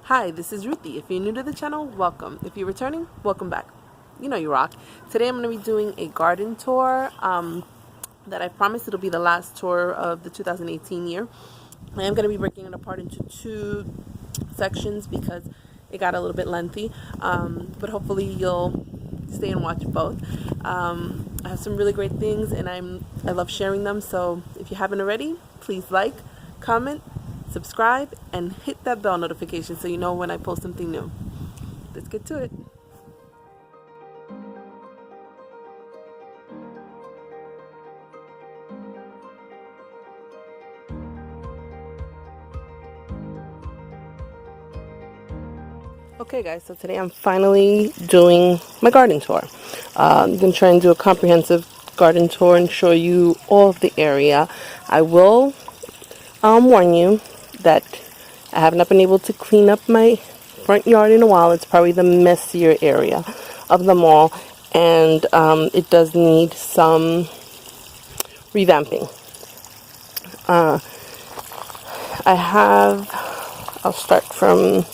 Hi, this is Ruthie. If you're new to the channel, welcome. If you're returning, welcome back. You know you rock. Today I'm going to be doing a garden tour that I promised it'll be the last tour of the 2018 year. I am going to be breaking it apart into two sections because it got a little bit lengthy, but hopefully you'll stay and watch both. I have some really great things and I love sharing them, so if you haven't already, please like, comment, subscribe, and hit that bell notification so you know when I post something new. Let's get to it. Okay guys, so today I'm finally doing my garden tour. I'm going to try and do a comprehensive garden tour and show you all of the area. I will warn you that I have not been able to clean up my front yard in a while. It's probably the messier area of them all, and it does need some revamping. I'll start from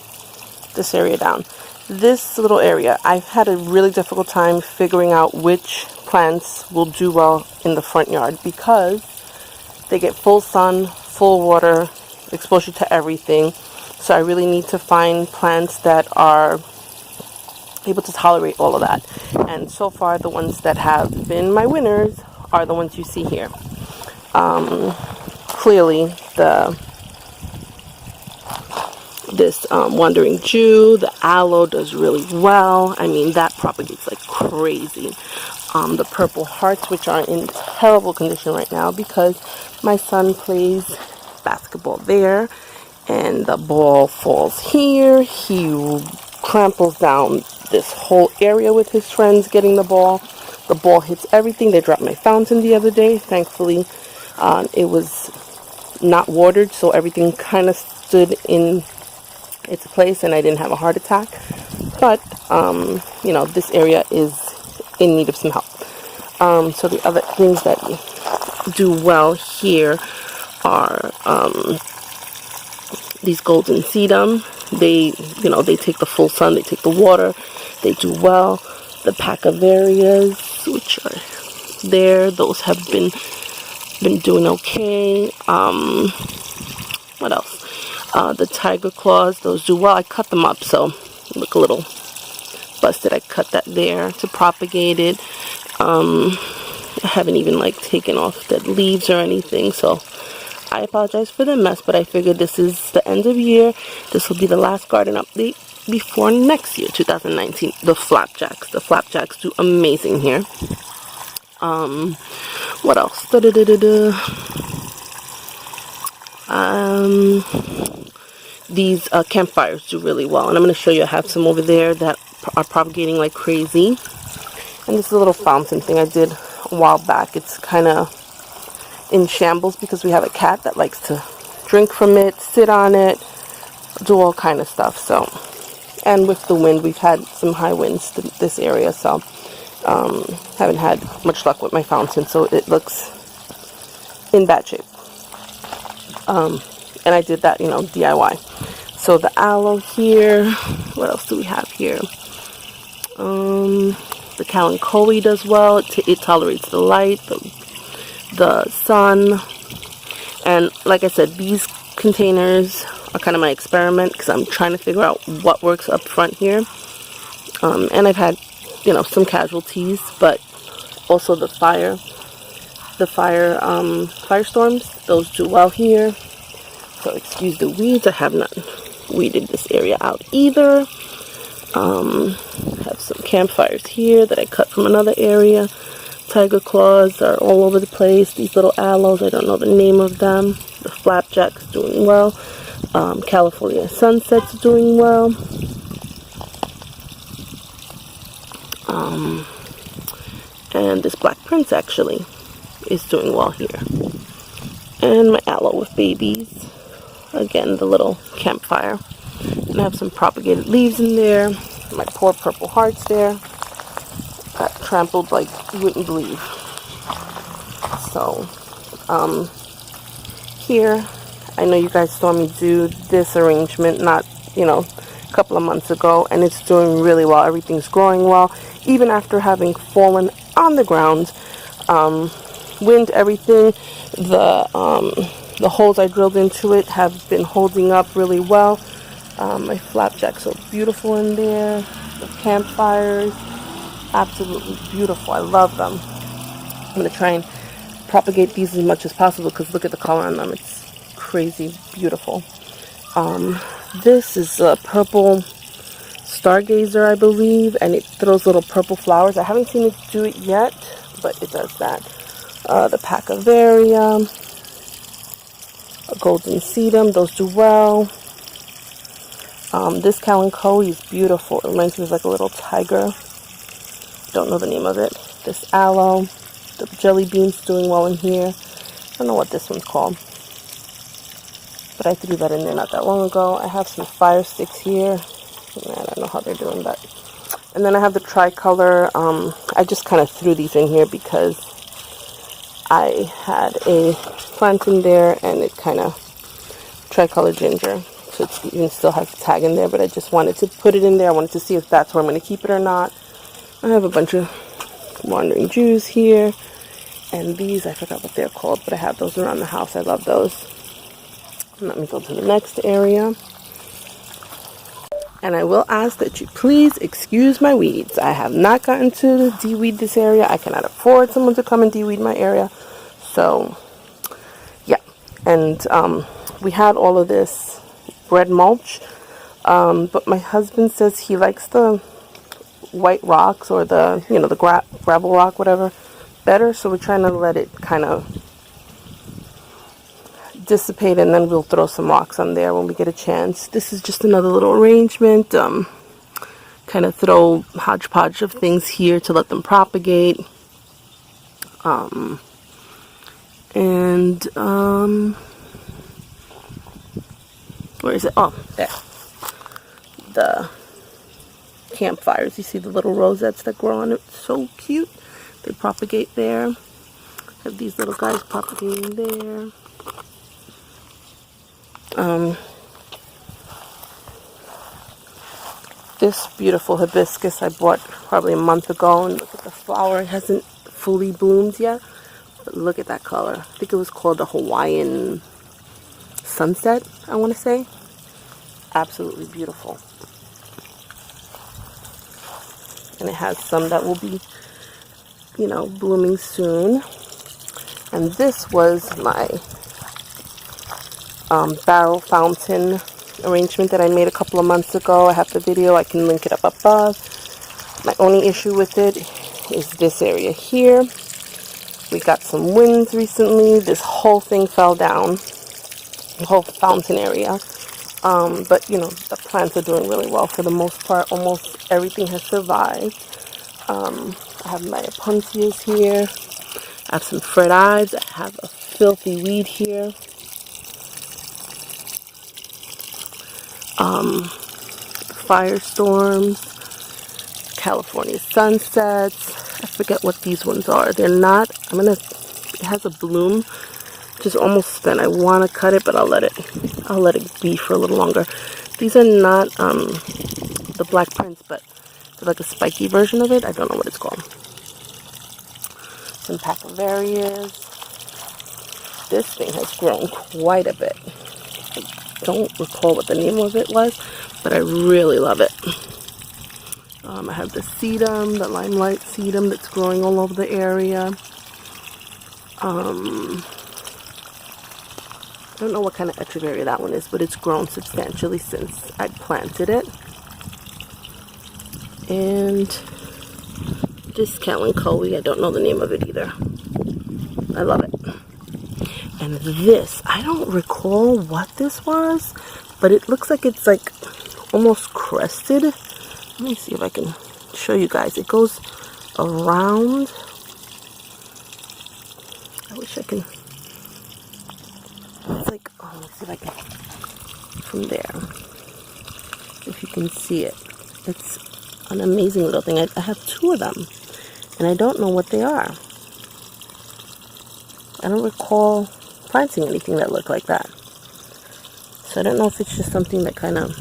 this area down. This little area, I've had a really difficult time figuring out which plants will do well in the front yard because they get full sun, full water, exposure to everything. So I really need to find plants that are able to tolerate all of that. And so far, the ones that have been my winners are the ones you see here. Clearly, this Wandering Jew, the aloe does really well. I mean, that propagates like crazy. The purple hearts, which are in terrible condition right now because my son plays basketball there and the ball falls here. He tramples down this whole area with his friends getting the ball. The ball hits everything. They dropped my fountain the other day. Thankfully, it was not watered, so everything kind of stood in its place and I didn't have a heart attack. But, you know, this area is in need of some help. So the other things that do well here are these golden sedum. They take the full sun, they take the water, they do well. The pacaverias, which are there, those have been doing okay. What else? The tiger claws, those do well. I cut them up, so look a little busted. I cut that there to propagate it. I haven't even taken off dead leaves or anything, so I apologize for the mess, but I figured this is the end of year. This will be the last garden update before next year, 2019. The flapjacks do amazing here. What else? These campfires do really well, and I'm going to show you. I have some over there that are propagating like crazy. And this is a little fountain thing I did a while back. It's kind of in shambles because we have a cat that likes to drink from it, sit on it, do all kind of stuff. So, and with the wind, we've had some high winds to this area, so haven't had much luck with my fountain, so it looks in bad shape. And I did that, DIY. So the aloe here. What else do we have here? The kalanchoe does well. It tolerates the light, the sun. And like I said, these containers are kind of my experiment because I'm trying to figure out what works up front here. And I've had, some casualties, but also the firestorms, those do well here. So excuse the weeds. I have not weeded this area out either. Have some campfires here that I cut from another area. Tiger claws are all over the place. These little aloes, I don't know the name of them. The flapjacks doing well. California sunsets doing well. And this black prince actually is doing well here. And my aloe with babies. Again, the little campfire. And I have some propagated leaves in there. My poor purple hearts there. Got trampled like you wouldn't believe. So, here, I know you guys saw me do this arrangement not you know, a couple of months ago, and it's doing really well. Everything's growing well, even after having fallen on the ground. Wind, everything, the holes I drilled into it have been holding up really well. My flapjacks are beautiful in there. The campfires, absolutely beautiful. I love them. I'm going to try and propagate these as much as possible because look at the color on them. It's crazy beautiful. This is a purple stargazer, I believe, and it throws little purple flowers. I haven't seen it do it yet, but it does that. The Pachyvaria, a golden sedum, those do well. This Kalanchoe is beautiful. It reminds me of like a little tiger. Don't know the name of it. This aloe, the jelly beans doing well in here. I don't know what this one's called, but I threw that in there not that long ago. I have some fire sticks here. I don't know how they're doing that. And then I have the tricolor. I just kind of threw these in here because I had a plant in there and it kind of tricolor ginger. So it even still has a tag in there, but I just wanted to put it in there. I wanted to see if that's where I'm going to keep it or not. I have a bunch of wandering Jews here. And these, I forgot what they're called, but I have those around the house. I love those. Let me go to the next area. And I will ask that you please excuse my weeds. I have not gotten to de-weed this area. I cannot afford someone to come and de-weed my area. So, yeah. And we had all of this red mulch. But my husband says he likes the white rocks or the, you know, the gravel rock, whatever, better. So we're trying to let it kind of dissipate, and then we'll throw some rocks on there when we get a chance. This is just another little arrangement. Kind of throw hodgepodge of things here to let them propagate. Where is it? Oh, there. The campfires. You see the little rosettes that grow on it? So cute. They propagate there. Have these little guys propagating there. This beautiful hibiscus I bought probably a month ago, and look at the flower. It hasn't fully bloomed yet, but look at that color. I think it was called the Hawaiian Sunset, I want to say. Absolutely beautiful. And it has some that will be, you know, blooming soon. And this was my barrel fountain arrangement that I made a couple of months ago. I have the video. I can link it up above. My only issue with it is this area here. We got some winds recently. This whole thing fell down. The whole fountain area. But, you know, the plants are doing really well for the most part. Almost everything has survived. I have my opuntias here. I have some Fred Ives. I have a filthy weed here. Firestorms, California sunsets. I forget what these ones are. They're not, it has a bloom, which is almost spent. I want to cut it, but I'll let it be for a little longer. These are not the Black Prince, but they're like a spiky version of it. I don't know what it's called. Some Pachyvarias. This thing has grown quite a bit. I don't recall what the name of it was, but I really love it. I have the sedum, the limelight sedum that's growing all over the area. I don't know what kind of echeveria that one is, but it's grown substantially since I planted it. And this Kalanchoe, I don't know the name of it either. I love it. And this, I don't recall what this was, but it looks like it's like almost crested. Let me see if I can show you guys. It goes around. I wish I can. It's like, oh, let's see if I can. From there, if you can see it. It's an amazing little thing. I have two of them, and I don't know what they are. I don't recall planting anything that looked like that. So I don't know if it's just something that kind of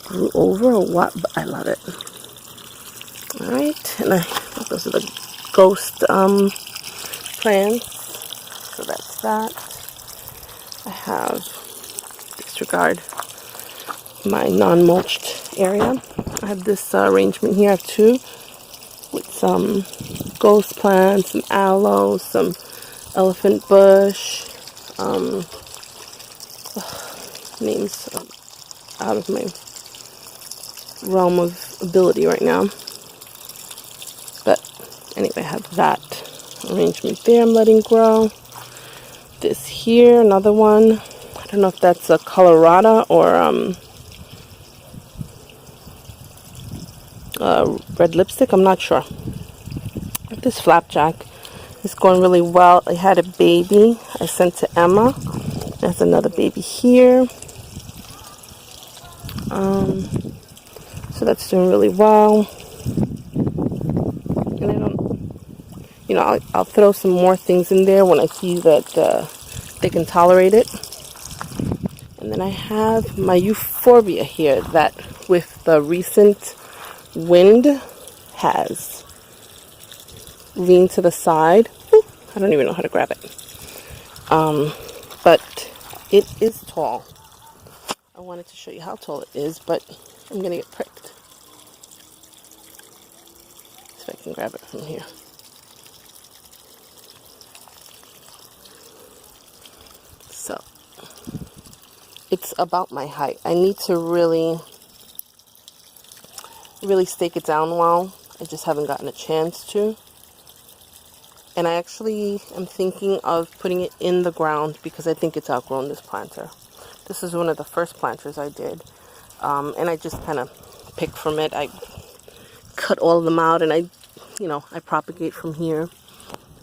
grew over or what, but I love it. Alright, and those are the ghost plants. So that's that. I have, disregard my non-mulched area. I have this arrangement here. I have two with some ghost plants, some aloe, some elephant bush. Names out of my realm of ability right now. But anyway, I have that arrangement there I'm letting grow. This here, another one. I don't know if that's a Colorado or red lipstick. I'm not sure. This flapjack is going really well. I had a baby I sent to Emma. There's another baby here. So that's doing really well. And I don't, you know, I'll throw some more things in there when I see that they can tolerate it. And then I have my euphorbia here that with the recent wind has leaned to the side. I don't even know how to grab it. But it is tall. I wanted to show you how tall it is, but I'm going to get pricked. See if I can grab it from here. So, it's about my height. I need to really stake it down well. I just haven't gotten a chance to. And I actually am thinking of putting it in the ground because I think it's outgrown this planter. This is one of the first planters I did. And I just kind of picked from it. I cut all of them out and I propagate from here.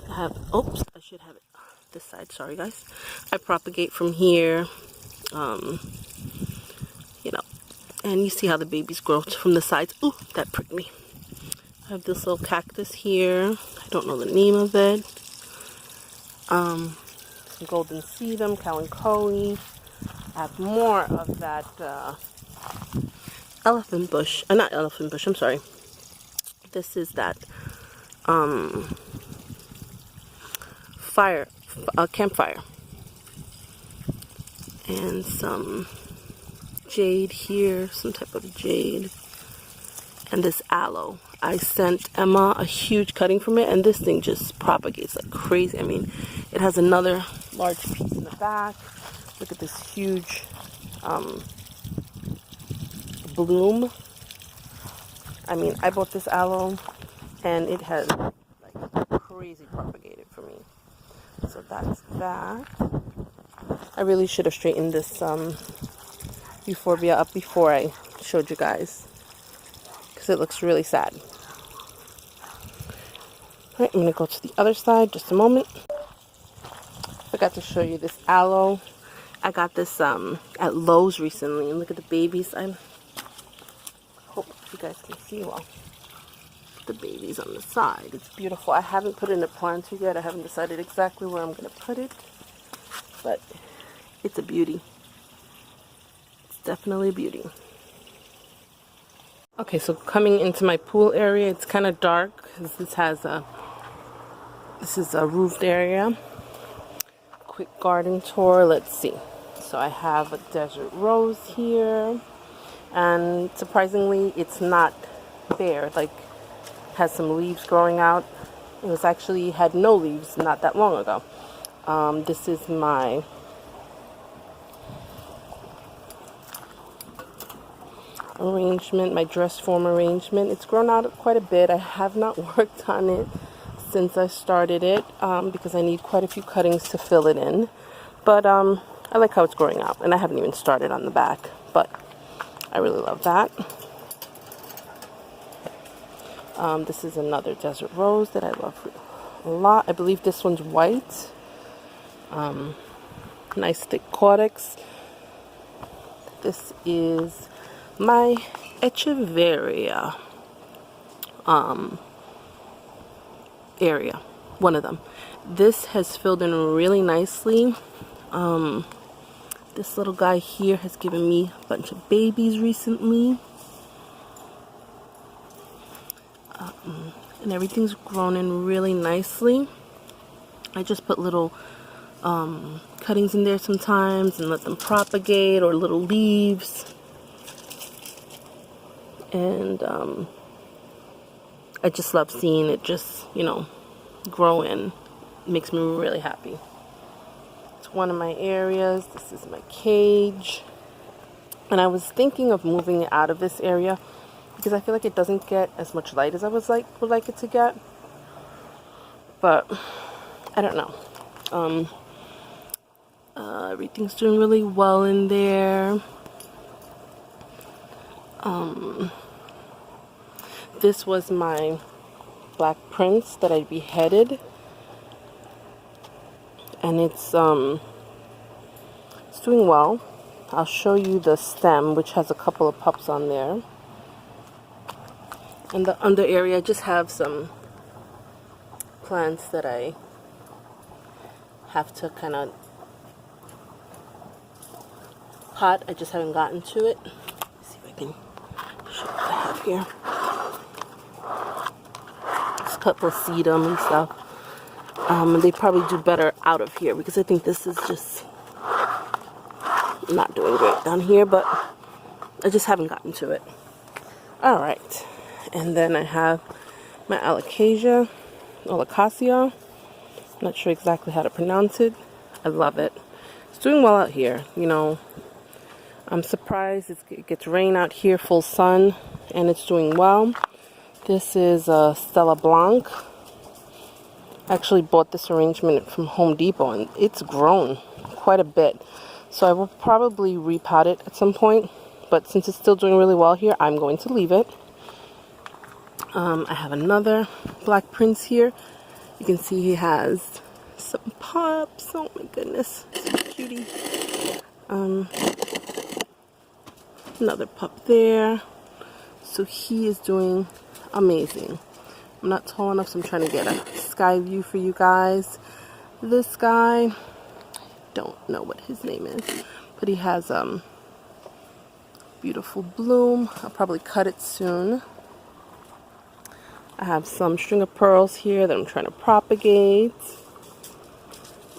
I have, oops, I should have it this side. Sorry, guys. I propagate from here. And you see how the babies grow from the sides. Ooh, that pricked me. I have this little cactus here. I don't know the name of it. Some golden sedum, kalanchoe. I have more of that elephant bush. Not elephant bush, I'm sorry. This is that campfire. And some jade here, some type of jade. And this aloe. I sent Emma a huge cutting from it, and this thing just propagates like crazy. I mean, it has another large piece in the back. Look at this huge bloom. I mean, I bought this aloe, and it has like crazy propagated for me. So that's that. I really should have straightened this euphorbia up before I showed you guys, because it looks really sad. Alright, I'm going to go to the other side just a moment. Forgot to show you this aloe. I got this at Lowe's recently, and look at the babies. I hope you guys can see well. The babies on the side. It's beautiful. I haven't put it in a planter yet. I haven't decided exactly where I'm going to put it, but it's a beauty. It's definitely a beauty. Okay, so coming into my pool area, it's kind of dark because this is a roofed area. Quick garden tour. Let's see. So I have a desert rose here, and surprisingly, it's not bare. Like, has some leaves growing out. It was actually had no leaves not that long ago. This is my arrangement, my dress form arrangement. It's grown out quite a bit. I have not worked on it since I started it because I need quite a few cuttings to fill it in. But I like how it's growing out, and I haven't even started on the back, but I really love that. This is another desert rose that I love a lot. I believe this one's white. Nice thick cortex. This is my Echeveria area, one of them. This has filled in really nicely. This little guy here has given me a bunch of babies recently. And everything's grown in really nicely. I just put little cuttings in there sometimes and let them propagate, or little leaves. And I just love seeing it just, you know, grow in. It makes me really happy. It's one of my areas. This is my cage. And I was thinking of moving it out of this area because I feel like it doesn't get as much light as I would like it to get. But I don't know. Everything's doing really well in there. This was my black prince that I beheaded, and it's doing well. I'll show you the stem, which has a couple of pups on there. In the under area, I just have some plants that I have to kind of pot. I just haven't gotten to it. Let's see if I can show what I have here. Just a couple of sedum and stuff. And they probably do better out of here because I think this is just not doing great down here, but I just haven't gotten to it. Alright, and then I have my alocasia, I'm not sure exactly how to pronounce it. I love it. It's doing well out here, you know. I'm surprised it gets rain out here, full sun, and it's doing well. This is Stella Blanc. I actually bought this arrangement from Home Depot, and it's grown quite a bit. So I will probably repot it at some point, but since it's still doing really well here, I'm going to leave it. I have another black prince here. You can see he has some pups. Oh my goodness, so cutie. Another pup there. So he is doing amazing. I'm not tall enough, so I'm trying to get a sky view for you guys. This guy, don't know what his name is, but he has beautiful bloom. I'll probably cut it soon. I have some string of pearls here that I'm trying to propagate.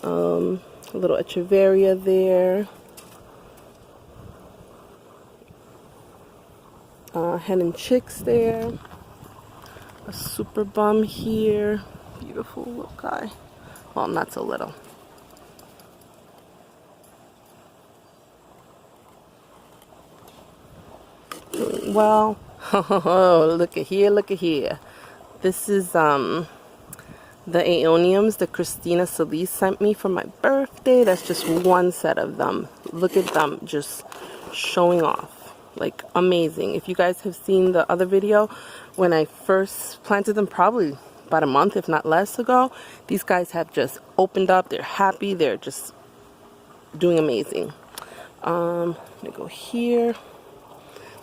A little echeveria there. Hen and chicks there. A super bum here. Beautiful little guy. Well, not so little. Well, oh, look at here, look at here. This is the aeoniums that Christina Solis sent me for my birthday. That's just one set of them. Look at them just showing off. Like, amazing. If you guys have seen the other video, when I first planted them, probably about a month, if not less ago, these guys have just opened up. They're happy. They're just doing amazing. I'm going to go here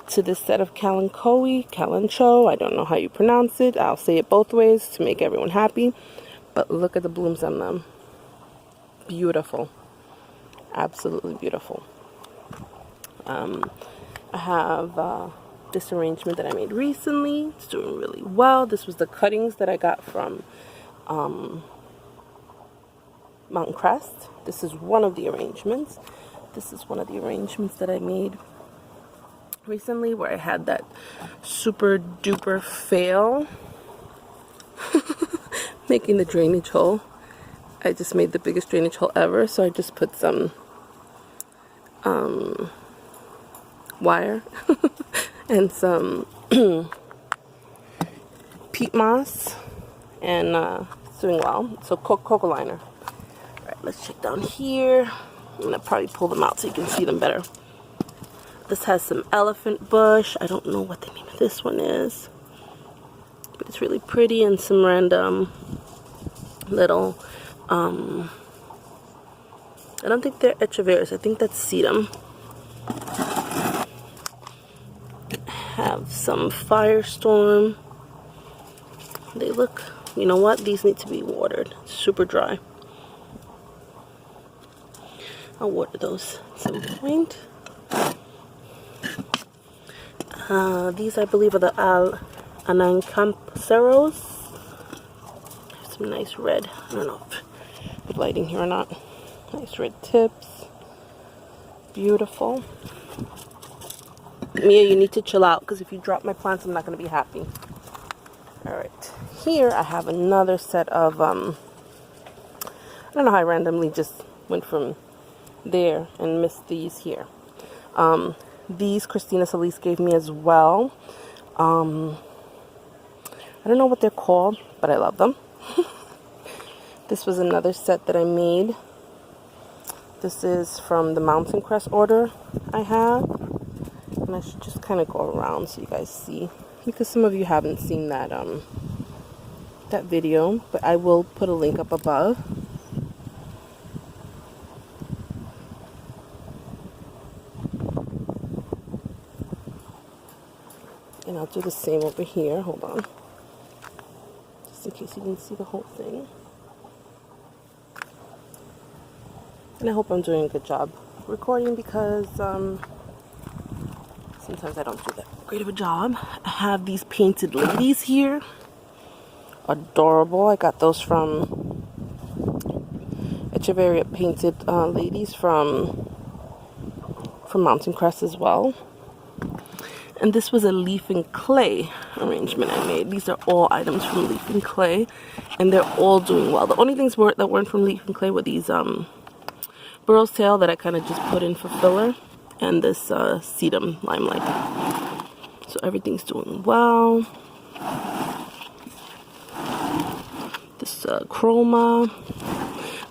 to this set of Kalanchoe. I don't know how you pronounce it. I'll say it both ways to make everyone happy. But look at the blooms on them. Beautiful. Absolutely beautiful. I have this arrangement that I made recently. It's doing really well. This was the cuttings that I got from Mountain Crest. This is one of the arrangements. This is one of the arrangements that I made recently where I had that super duper fail making the drainage hole. I just made the biggest drainage hole ever, so I just put some wire and some peat moss, and it's doing well. So cocoa liner. Alright, let's check down here. I'm gonna probably pull them out so you can see them better. This has some elephant bush. I don't know what the name of this one is, but it's really pretty, and some random little I don't think they're echeverias. I think that's sedum. Have some firestorm. They look, you know what, these need to be watered. It's super dry. I'll water those at some point. These I believe are the Anancamperos. Some nice red. I don't know if the lighting here or not. Nice red tips. Beautiful. Mia, you need to chill out because if you drop my plants, I'm not going to be happy. Alright. Here I have another set of, I don't know how I randomly just went from there and missed these here. These Christina Solis gave me as well. I don't know what they're called, but I love them. This was another set that I made. This is from the Mountain Crest order I have. And I should just kind of go around so you guys see. Because some of you haven't seen that that video. But I will put a link up above. And I'll do the same over here. Hold on. Just in case you didn't see the whole thing. And I hope I'm doing a good job recording because sometimes I don't do that great of a job. I have these painted ladies here. Adorable. I got those from Echeverria painted ladies from Mountain Crest as well. And this was a leaf and clay arrangement I made. These are all items from leaf and clay, and they're all doing well. The only things that weren't from leaf and clay were these burro's tail that I kind of just put in for filler, and this sedum limelight. So everything's doing well. This chroma.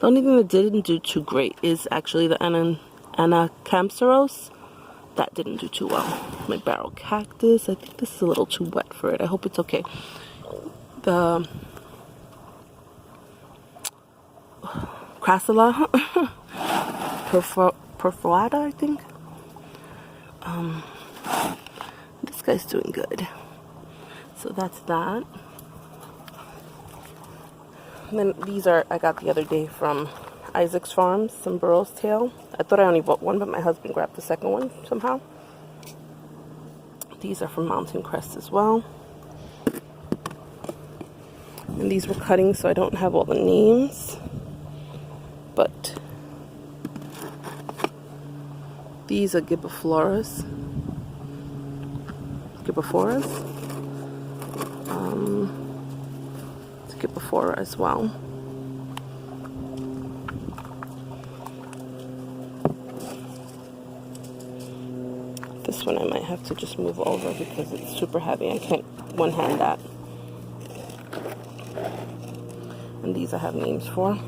The only thing that didn't do too great is actually the Anancamperos. That didn't do too well. My barrel cactus. I think this is a little too wet for it. I hope it's okay. The Crassula perforata, I think. This guy's doing good. So that's that. And then these are I got the other day from Isaac's Farms, some burro's tail. I thought I only bought one, but my husband grabbed the second one somehow. These are from Mountain Crest as well. And these were cutting, so I don't have all the names. But these are Gibbophorus. It's Gibbophora as well. This one I might have to just move over because it's super heavy. I can't one-hand that. And these I have names for.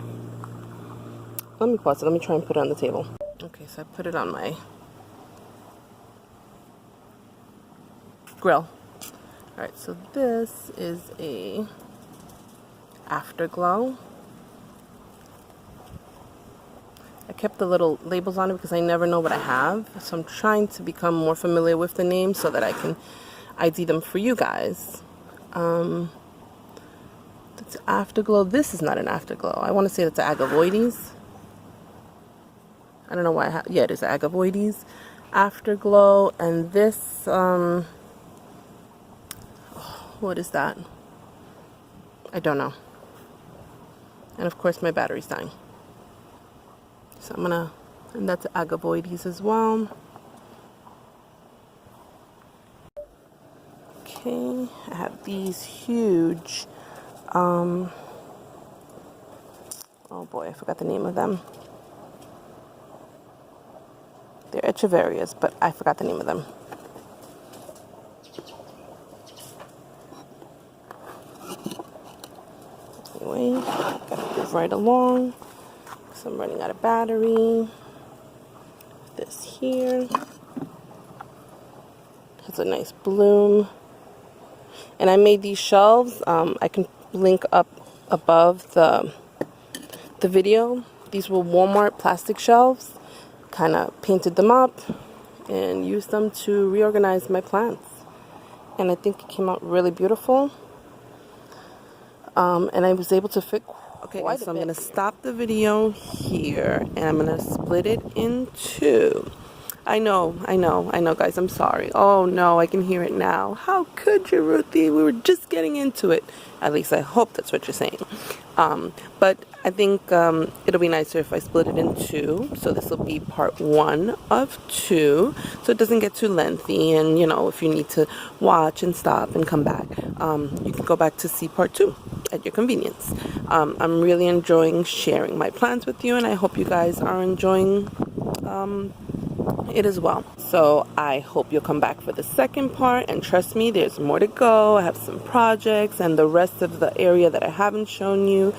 Let me pause it. Let me try and put it on the table. Okay, so I put it on my grill. Alright, so this is a afterglow. I kept the little labels on it because I never know what I have. So I'm trying to become more familiar with the names so that I can ID them for you guys. It's afterglow. This is not an afterglow. I want to say that's an agavoides. I don't know why I have... Yeah, it is an agavoides. Afterglow. And this... what is that? I don't know. And of course my battery's dying. So I'm gonna, and that's agavoides as well. Okay, I have these huge, oh boy, I forgot the name of them. They're Echeverias, but I forgot the name of them. Anyway, gotta move right along. So I'm running out of battery. This here has a nice bloom. And I made these shelves. I can link up above the video. These were Walmart plastic shelves. Kind of painted them up and used them to reorganize my plants. And I think it came out really beautiful. And I was able to fit Okay, guys, so I'm going to stop the video here, and I'm going to split it in two. I know, guys, I'm sorry. Oh, no, I can hear it now. How could you, Ruthie? We were just getting into it. At least I hope that's what you're saying. But I think it'll be nicer if I split it in two. So this will be part 1 of 2. So it doesn't get too lengthy. And, you know, if you need to watch and stop and come back, you can go back to see part 2 at your convenience. I'm really enjoying sharing my plans with you, and I hope you guys are enjoying it as well. So I hope you'll come back for the second part, and trust me, there's more to go. I have some projects and the rest of the area that I haven't shown you,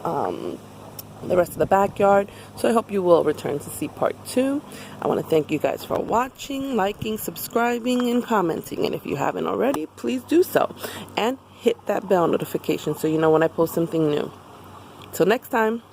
the rest of the backyard. So I hope you will return to see part 2. I want to thank you guys for watching, liking, subscribing, and commenting. And if you haven't already, please do so. And hit that bell notification so you know when I post something new. Till next time.